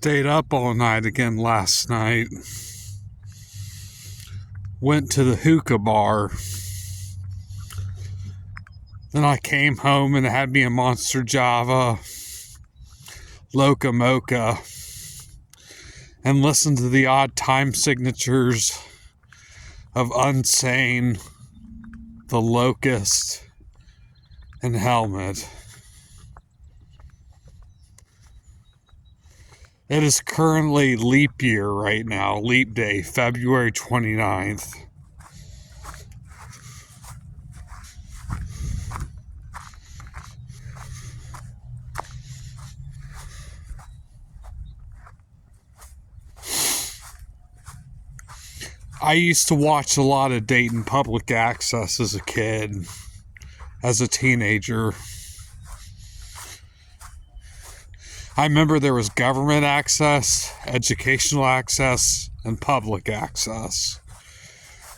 Stayed up all night again last night. Went to the hookah bar. Then I came home and had me a Monster Java, Loca Mocha, and listened to the odd time signatures of Unsane, The Locust, and Helmet. It is currently leap year right now, leap day, February 29th. I used to watch a lot of Dayton public access as a kid, as a teenager. I remember there was government access, educational access, and public access.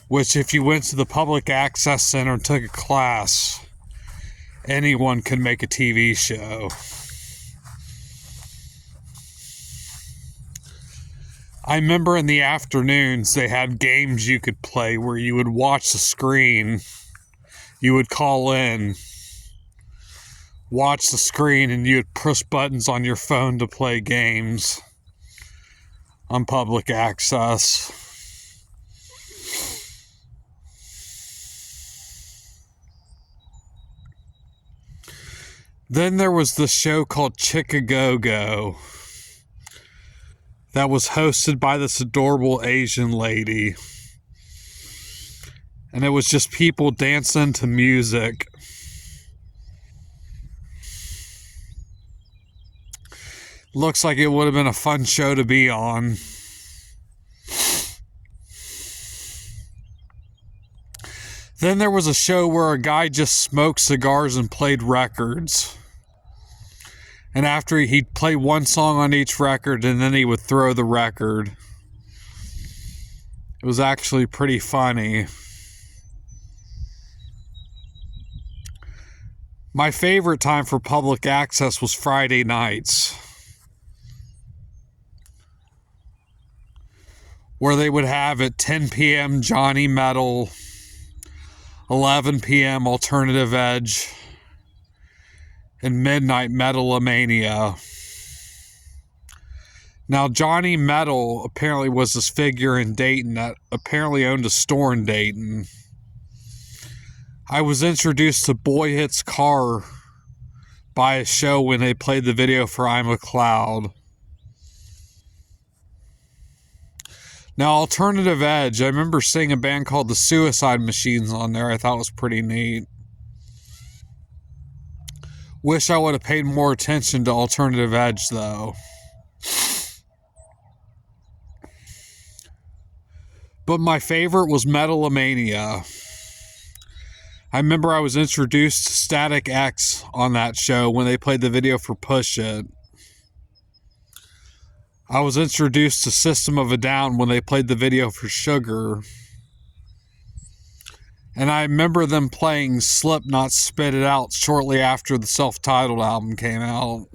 Which, if you went to the public access center and took a class, anyone could make a TV show. I remember in the afternoons they had games you could play where you would watch the screen. You would call in, watch the screen, and you would push buttons on your phone to play games on public access. Then there was the show called Chick-A-Go-Go that was hosted by this adorable Asian lady. And it was just people dancing to music. Looks like it would have been a fun show to be on. Then there was a show where a guy just smoked cigars and played records. And after he'd play one song on each record, and then he would throw the record. It was actually pretty funny. My favorite time for public access was Friday nights, where they would have at 10 p.m. Johnny Metal, 11 p.m. Alternative Edge, and midnight Metalomania. Now, Johnny Metal apparently was this figure in Dayton that apparently owned a store in Dayton. I was introduced to Boy Hits Car by a show when they played the video for I'm a Cloud. Now, Alternative Edge, I remember seeing a band called the Suicide Machines on there. I thought it was pretty neat. Wish I would have paid more attention to Alternative Edge, though. But my favorite was Metalomania. I remember I was introduced to Static X on that show when they played the video for Push It. I was introduced to System of a Down when they played the video for Sugar. And I remember them playing Slipknot Spit It Out shortly after the self-titled album came out.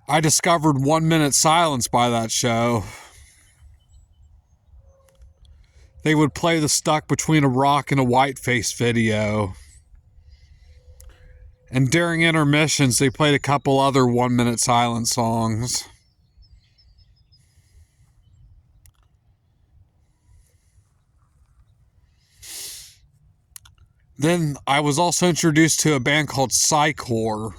I discovered 1 Minute Silence by that show. They would play the Stuck Between a Rock and a Whiteface video. And during intermissions, they played a couple other 1 Minute Silence songs. Then I was also introduced to a band called Psychor.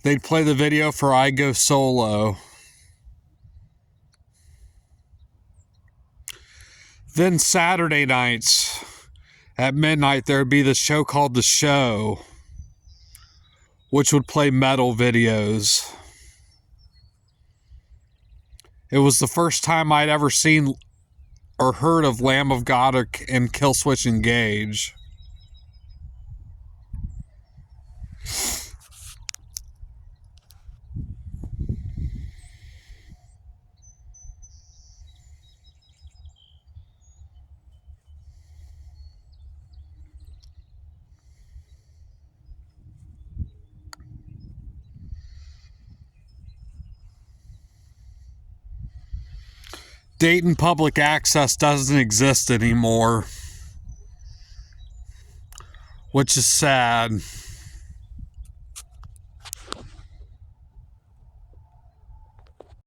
They'd play the video for I Go Solo. Then Saturday nights at midnight, there'd be the show called The Show, which would play metal videos. It was the first time I'd ever seen or heard of Lamb of God and Killswitch Engage. Dayton Public Access doesn't exist anymore, which is sad.